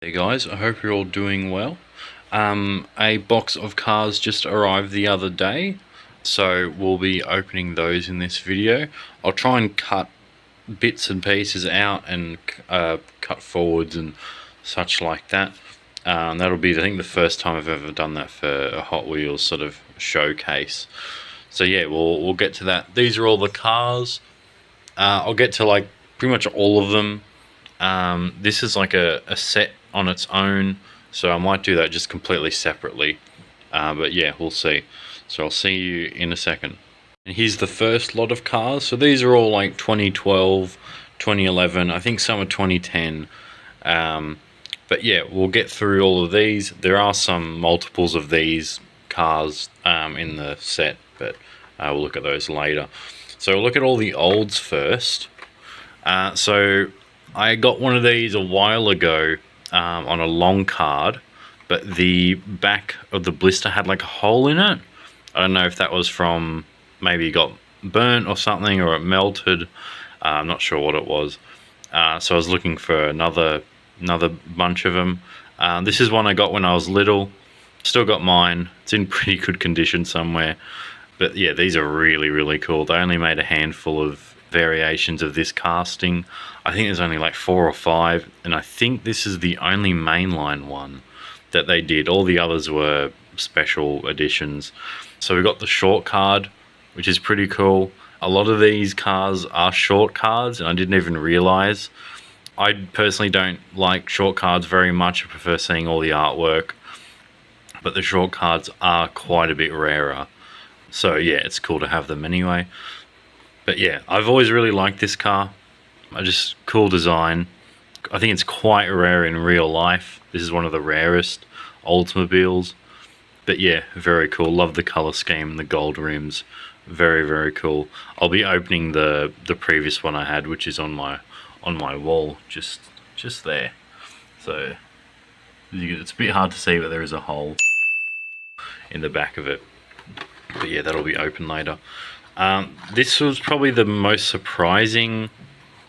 Hey guys, I hope you're all doing well. A box of cars just arrived the other day, so we'll be opening those in this video. I'll try and cut bits and pieces out and cut forwards and such like that. That'll be, I think, the first time I've ever done that for a Hot Wheels sort of showcase. So yeah, we'll get to that. These are all the cars. I'll get to like pretty much all of them. This is like a set on its own, so I might do that just completely separately. But yeah, we'll see. So I'll see you in a second. And here's the first lot of cars. So these are all like 2012, 2011. I think some are 2010. But yeah, we'll get through all of these. There are some multiples of these cars in the set, but we'll look at those later. So we'll look at all the olds first. So I got one of these a while ago on a long card, but the back of the blister had like a hole in it. I don't know if that was from maybe it got burnt or something, or it melted. I'm not sure what it was. So I was looking for another bunch of them. This is one I got when I was little. Still got mine. It's in pretty good condition somewhere. But yeah, these are really cool. They only made a handful of variations of this casting. I think there's only like 4 or 5, and I think this is the only mainline one that they did. All the others were special editions. So we got the short card, which is pretty cool. A lot of these cars are short cards, and I didn't even realize. I personally don't like short cards very much. I prefer seeing all the artwork, but the short cards are quite a bit rarer. So yeah, it's cool to have them anyway. But yeah, I've always really liked this car. Just cool design. I think it's quite rare in real life. This is one of the rarest Oldsmobiles. But yeah, very cool. Love the color scheme, the gold rims. Very cool. I'll be opening the previous one I had, which is on my wall, just there. So it's a bit hard to see, but there is a hole in the back of it. But yeah, that'll be open later. This was probably the most surprising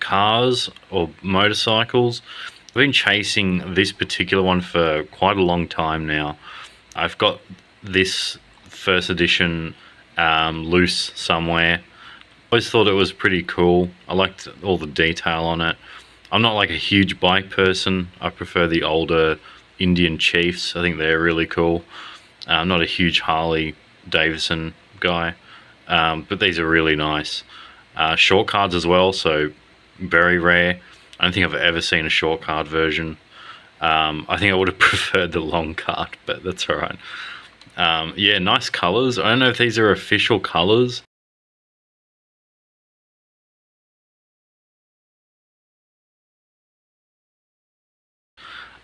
cars or motorcycles. I've been chasing this particular one for quite a long time now. I've got this first edition loose somewhere. I always thought it was pretty cool. I liked all the detail on it. I'm not like a huge bike person. I prefer the older Indian Chiefs. I think they're really cool. I'm not a huge Harley Davidson guy, but these are really nice. Short cards as well, so very rare. I don't think I've ever seen a short card version. I think I would have preferred the long card, but that's alright. Yeah, nice colors. I don't know if these are official colors.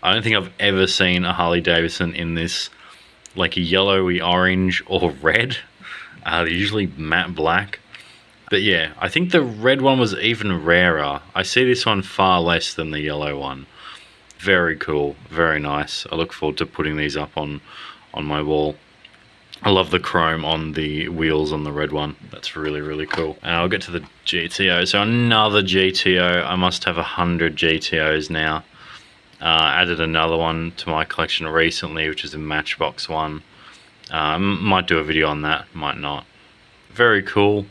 I don't think I've ever seen a Harley Davidson in this like a yellowy orange or red. They're usually matte black. But yeah, I think the red one was even rarer. I see this one far less than the yellow one. Very cool, very nice. I look forward to putting these up on my wall. I love the chrome on the wheels on the red one. That's really cool. And I'll get to the GTO. So another GTO. I must have 100 GTOs now. Added another one to my collection recently, which is a Matchbox one. Might do a video on that, might not. Very cool.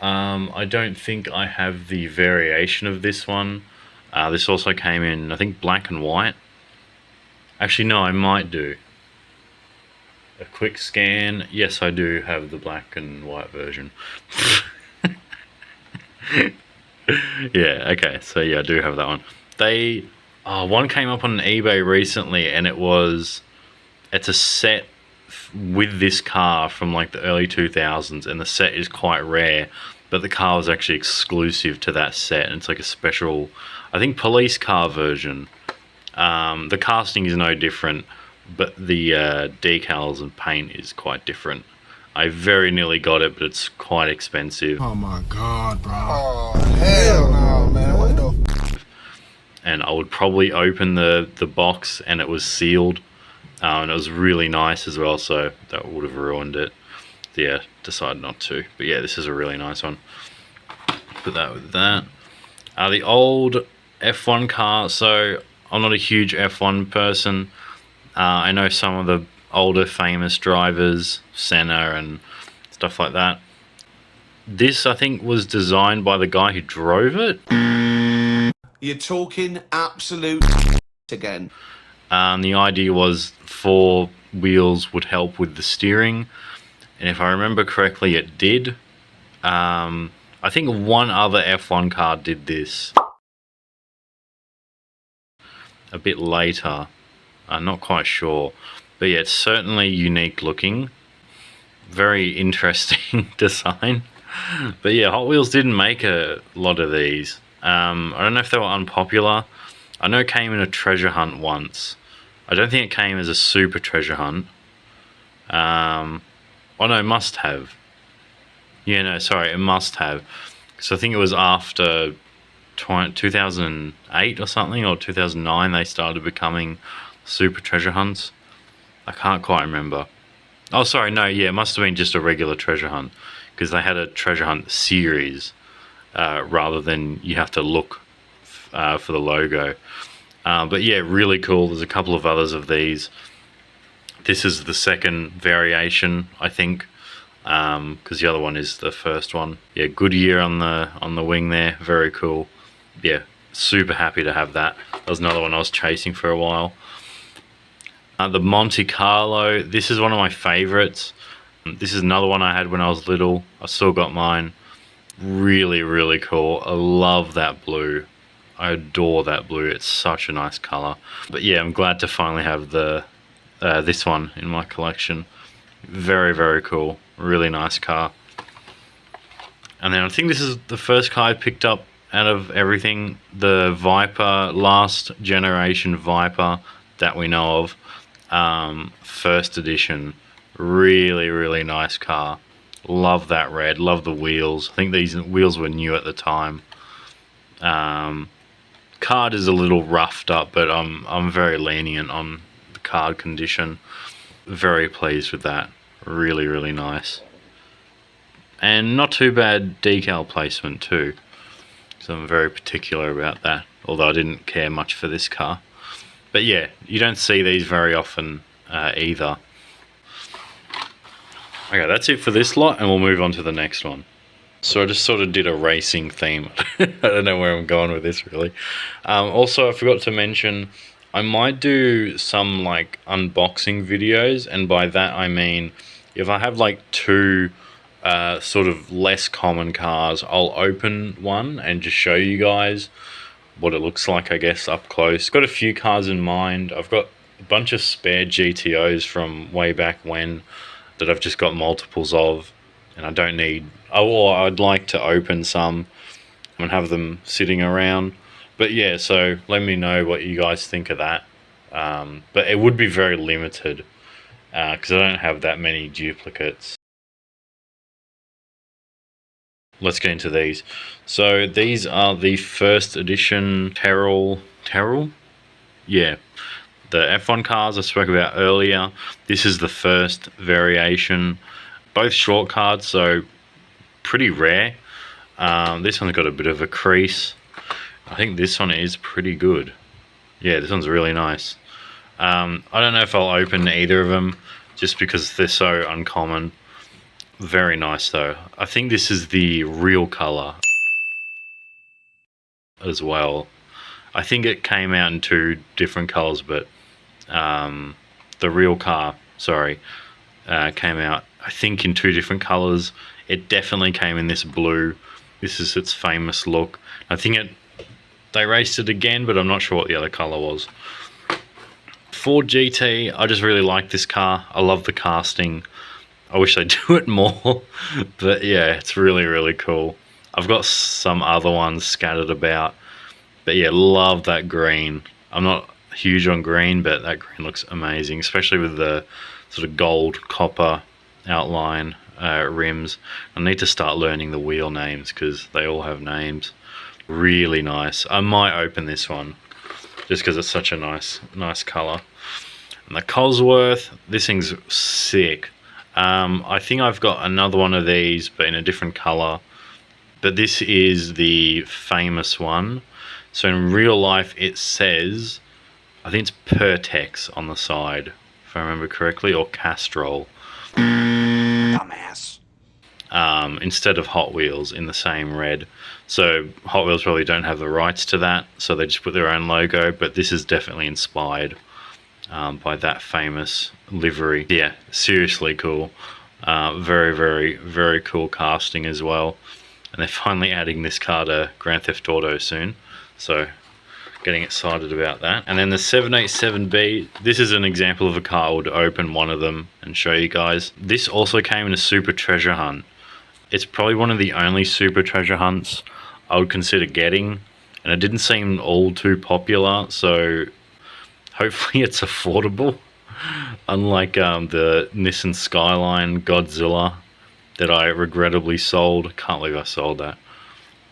I don't think I have the variation of this one. This also came in, I think, black and white. Actually, no, I might do. A quick scan. Yes, I do have the black and white version. Yeah, okay, so yeah, I do have that one. One came up on eBay recently, and it's a set with this car from like the early 2000s, and the set is quite rare, but the car was actually exclusive to that set, and it's like a special, I think, police car version. The casting is no different, but the decals and paint is quite different. I very nearly got it, but it's quite expensive. Oh my god, bro. Oh, hell no, man. What the and I would probably open the box, and it was sealed, and it was really nice as well, so that would have ruined it. Yeah, decided not to. But yeah, this is a really nice one. Put that with that. The old F1 car, so I'm not a huge F1 person. I know some of the older famous drivers, Senna and stuff like that. This, I think, was designed by the guy who drove it. You're talking absolute again. The idea was 4 wheels would help with the steering, and if I remember correctly, it did. I think one other F1 car did this a bit later. I'm not quite sure, but yeah, it's certainly unique looking. Very interesting design. But yeah, Hot Wheels didn't make a lot of these. I don't know if they were unpopular. I know it came in a treasure hunt once. I don't think it came as a super treasure hunt. Oh no, it must have. Yeah, no, sorry, it must have. So I think it was after 2008 or something, or 2009 they started becoming super treasure hunts. I can't quite remember. Oh, sorry, no, yeah, it must have been just a regular treasure hunt, because they had a treasure hunt series rather than you have to look for the logo. But yeah, really cool. There's a couple of others of these. This is the second variation, I think, because the other one is the first one. Yeah, Goodyear on the wing there, very cool. Yeah, super happy to have that. That was another one I was chasing for a while. The Monte Carlo, this is one of my favorites. This is another one I had when I was little. I still got mine. Really, really cool. I love that blue. I adore that blue. It's such a nice color. But yeah, I'm glad to finally have the this one in my collection. Very, very cool. Really nice car. And then I think this is the first car I picked up out of everything. The Viper, last generation Viper that we know of. First edition. Really, really nice car. Love that red. Love the wheels. I think these wheels were new at the time. Card is a little roughed up, but I'm very lenient on the card condition. Very pleased with that. Really, really nice. And not too bad decal placement too. So I'm very particular about that. Although I didn't care much for this car. But yeah, you don't see these very often either. Okay, that's it for this lot, and we'll move on to the next one. So I just sort of did a racing theme. I don't know where I'm going with this really. Also, I forgot to mention, I might do some like unboxing videos, and by that I mean if I have like 2 sort of less common cars, I'll open one and just show you guys what it looks like, I guess, up close. Got a few cars in mind. I've got a bunch of spare GTOs from way back when that I've just got multiples of, and I don't need, or I'd like to open some and have them sitting around. But yeah, so let me know what you guys think of that. But it would be very limited because I don't have that many duplicates. Let's get into these. So these are the first edition Terrell? Yeah. The F1 cars I spoke about earlier. This is the first variation. Both short cards, so pretty rare. This one's got a bit of a crease. I think this one is pretty good. Yeah, this one's really nice. I don't know if I'll open either of them just because they're so uncommon. Very nice though. I think this is the real color as well. I think it came out in 2 different colors, but the real car, came out, I think, in 2 different colors. It definitely came in this blue. This is its famous look. I think they raced it again, but I'm not sure what the other color was. Ford GT, I just really like this car. I love the casting. I wish they'd do it more, but yeah, it's really, really cool. I've got some other ones scattered about, but yeah, love that green. I'm not huge on green, but that green looks amazing, especially with the sort of gold copper outline rims. I need to start learning the wheel names because they all have names. Really nice. I might open this one just because it's such a nice color. And the Cosworth, this thing's sick. I think I've got another one of these, but in a different color. But this is the famous one. So in real life, it says I think it's Pertex on the side, if I remember correctly, or Castrol. Dumbass. Instead of Hot Wheels in the same red. So Hot Wheels probably don't have the rights to that, so they just put their own logo, but this is definitely inspired by that famous livery. Yeah, seriously cool. Very, very, very cool casting as well. And they're finally adding this car to Grand Theft Auto soon, so getting excited about that. And then the 787B, this is an example of a car I would open one of them and show you guys. This also came in a Super Treasure Hunt. It's probably one of the only Super Treasure Hunts I would consider getting, and it didn't seem all too popular, so hopefully it's affordable. Unlike the Nissan Skyline Godzilla that I regrettably sold. Can't believe I sold that.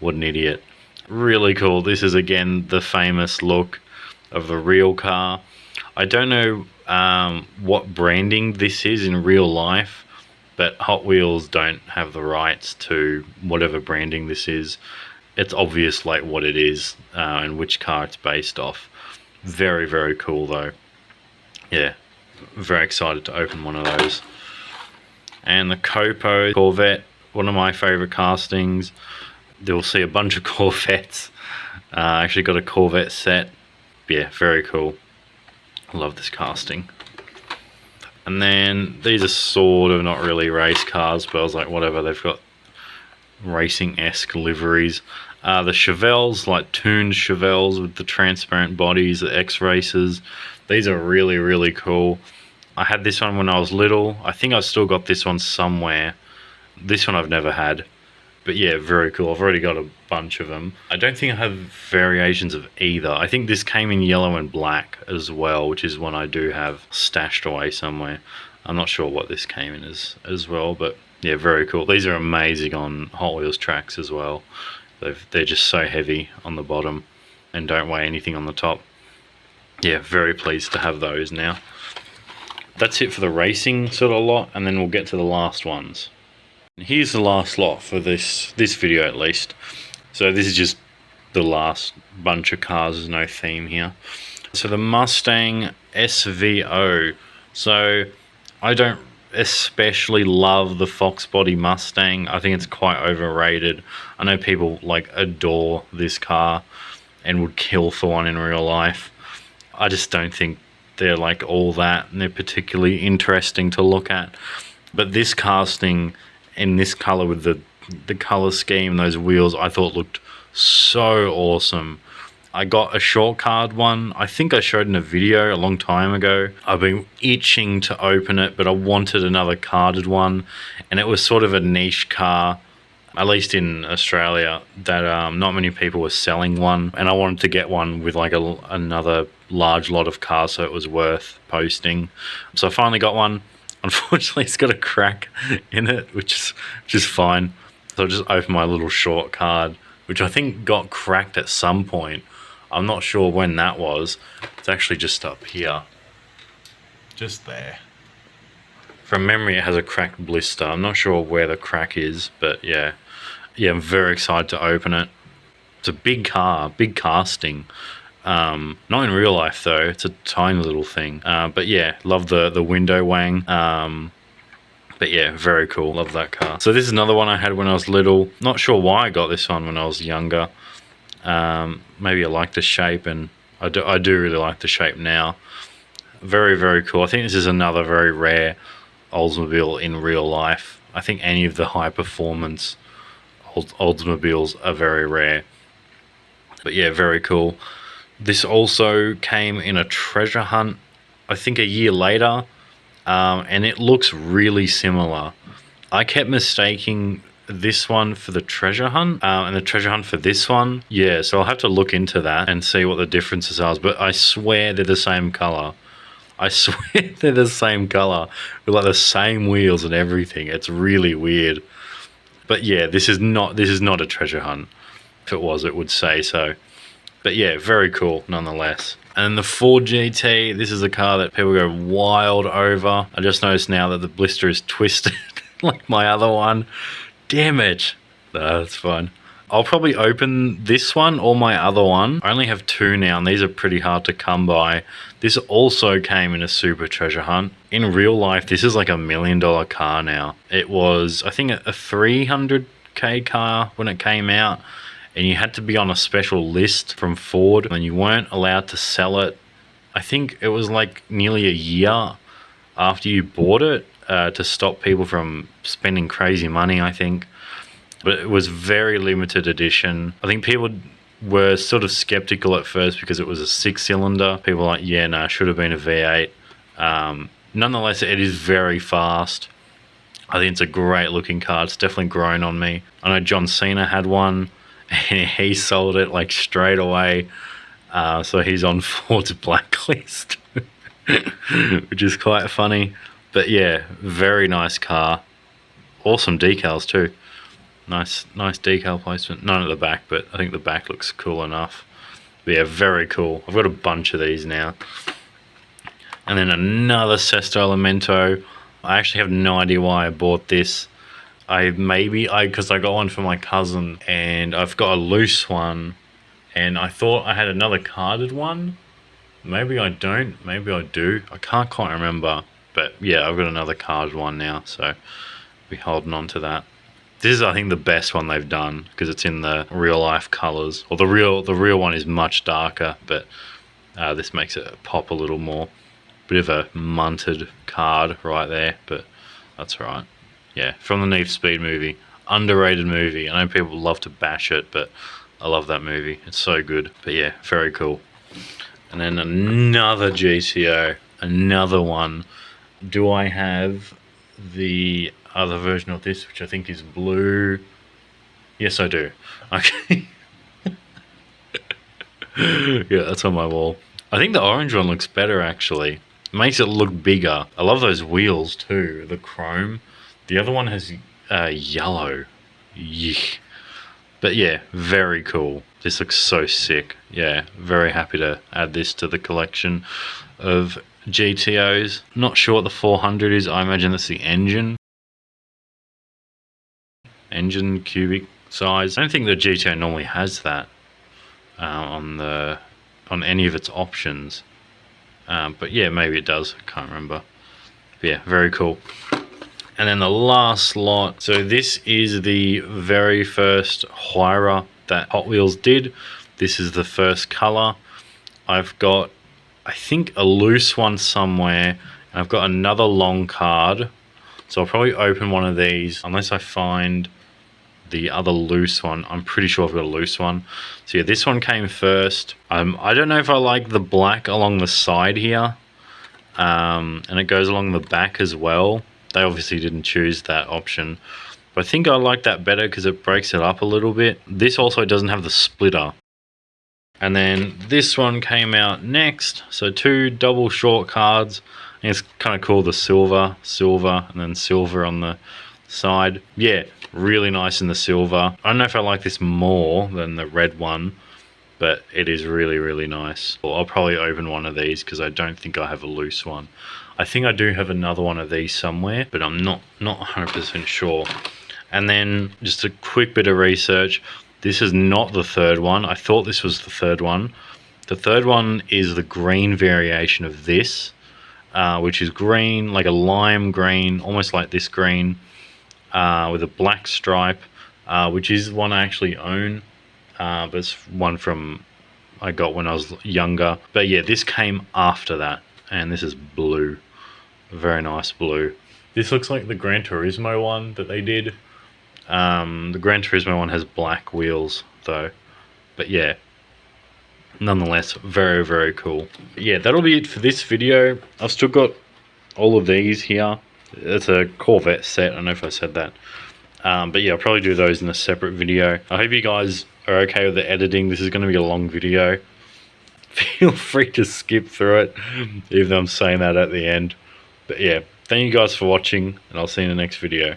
What an idiot. Really cool. This is again the famous look of the real car. I don't know what branding this is in real life, but Hot Wheels don't have the rights to whatever branding this is. It's obvious like what it is and which car it's based off. Very, very cool though. Yeah, very excited to open one of those. And the Copo Corvette, one of my favorite castings. You'll see a bunch of Corvettes. I actually got a Corvette set. Yeah, very cool. I love this casting. And then these are sort of not really race cars, but I was like, whatever, they've got racing-esque liveries. The Chevelles, like tuned Chevelles with the transparent bodies, the X-Racers. These are really, really cool. I had this one when I was little. I think I've still got this one somewhere. This one I've never had. But yeah, very cool. I've already got a bunch of them. I don't think I have variations of either. I think this came in yellow and black as well, which is one I do have stashed away somewhere. I'm not sure what this came in as well, but yeah, very cool. These are amazing on Hot Wheels tracks as well. They're just so heavy on the bottom and don't weigh anything on the top. Yeah, very pleased to have those now. That's it for the racing sort of lot, and then we'll get to the last ones. Here's the last lot for this video at least. So this is just the last bunch of cars. There's no theme here. So the Mustang SVO. So I don't especially love the Fox body Mustang. I think it's quite overrated. I know people like adore this car and would kill for one in real life. I just don't think they're like all that, and they're particularly interesting to look at. But this casting in this color with the color scheme, those wheels, I thought looked so awesome. I got a short card one. I think I showed in a video a long time ago. I've been itching to open it, but I wanted another carded one, and it was sort of a niche car, at least in Australia, that not many people were selling one, and I wanted to get one with like another large lot of cars, so it was worth posting. So I finally got one. Unfortunately, it's got a crack in it, which is fine. So I'll just open my little short card, which I think got cracked at some point. I'm not sure when that was. It's actually just up here. Just there. From memory, it has a cracked blister. I'm not sure where the crack is, but yeah. Yeah, I'm very excited to open it. It's a big car, big casting. Not in real life though, it's a tiny little thing. But yeah, love the window wang. But yeah, very cool, love that car. So this is another one I had when I was little. Not sure why I got this one when I was younger. Maybe I like the shape, and I do really like the shape now. Very, very cool. I think this is another very rare Oldsmobile in real life. I think any of the high performance Oldsmobiles are very rare. But yeah, very cool. This also came in a treasure hunt, I think a year later, and it looks really similar. I kept mistaking this one for the treasure hunt and the treasure hunt for this one. Yeah, so I'll have to look into that and see what the differences are, but I swear they're the same color. I swear they're the same color with like the same wheels and everything. It's really weird. But yeah, this is not a treasure hunt. If it was, it would say so. But yeah, very cool nonetheless. And the Ford GT, this is a car that people go wild over. I just noticed now that the blister is twisted like my other one. Damn it. No, that's fine. I'll probably open this one or my other one. I only have 2 now, and these are pretty hard to come by. This also came in a super treasure hunt. In real life, this is like $1 million car now. It was, I think, a 300k car when it came out, and you had to be on a special list from Ford, and you weren't allowed to sell it. I think it was like nearly a year after you bought it to stop people from spending crazy money, I think. But it was very limited edition. I think people were sort of skeptical at first because it was a 6-cylinder. People were like, yeah, no, it should have been a V8. Nonetheless, it is very fast. I think it's a great looking car. It's definitely grown on me. I know John Cena had one and he sold it like straight away. So he's on Ford's blacklist, which is quite funny. But yeah, very nice car. Awesome decals too. Nice decal placement. None at the back, but I think the back looks cool enough. But yeah, very cool. I've got a bunch of these now. And then another Sesto Elemento. I actually have no idea why I bought this. Because I got one for my cousin, and I've got a loose one, and I thought I had another carded one. Maybe I don't, maybe I do. I can't quite remember. But yeah, I've got another carded one now, so I'll be holding on to that. This is, I think, the best one they've done because it's in the real life colors. Or the real one is much darker, but this makes it pop a little more. Bit of a munted card right there, but that's right. Yeah, from the Need for Speed movie. Underrated movie. I know people love to bash it, but I love that movie. It's so good. But yeah, very cool. And then another GTO. Another one. Do I have the other version of this, which I think is blue? Yes, I do. Okay. Yeah, that's on my wall. I think the orange one looks better, actually. It makes it look bigger. I love those wheels too, the chrome. The other one has yellow. Yeesh. But yeah, very cool. This looks so sick. Yeah, very happy to add this to the collection of GTOs. Not sure what the 400 is. I imagine that's the engine cubic size. I don't think the GTO normally has that on any of its options. But yeah, maybe it does. I can't remember. But yeah, very cool. And then the last lot. So this is the very first Huayra that Hot Wheels did. This is the first color. I've got, I think, a loose one somewhere. And I've got another long card. So I'll probably open one of these unless I find the other loose one. I'm pretty sure I've got a loose one. So yeah, this one came first. I don't know if I like the black along the side here. And it goes along the back as well. They obviously didn't choose that option. But I think I like that better because it breaks it up a little bit. This also doesn't have the splitter. And then this one came out next. So 2 double short cards. And it's kind of cool, the silver, and then silver on the side. Yeah, really nice in the silver. I don't know if I like this more than the red one, but it is really, really nice. Well, I'll probably open one of these because I don't think I have a loose one. I think I do have another one of these somewhere, but I'm not 100% sure. And then just a quick bit of research. This is not the third one. I thought this was the third one. The third one is the green variation of this, which is green, like a lime green, almost like this green, with a black stripe, which is one I actually own, but it's one from I got when I was younger. But yeah, this came after that, and this is blue. Very nice blue. This looks like the Gran Turismo one that they did. The Gran Turismo one has black wheels though, but yeah, nonetheless, very, very cool. Yeah, that'll be it for this video. I've still got all of these here. It's a Corvette set. I don't know if I said that. But yeah, I'll probably do those in a separate video. I hope you guys are okay with the editing. This is going to be a long video. Feel free to skip through it, even though I'm saying that at the end. But yeah, thank you guys for watching, and I'll see you in the next video.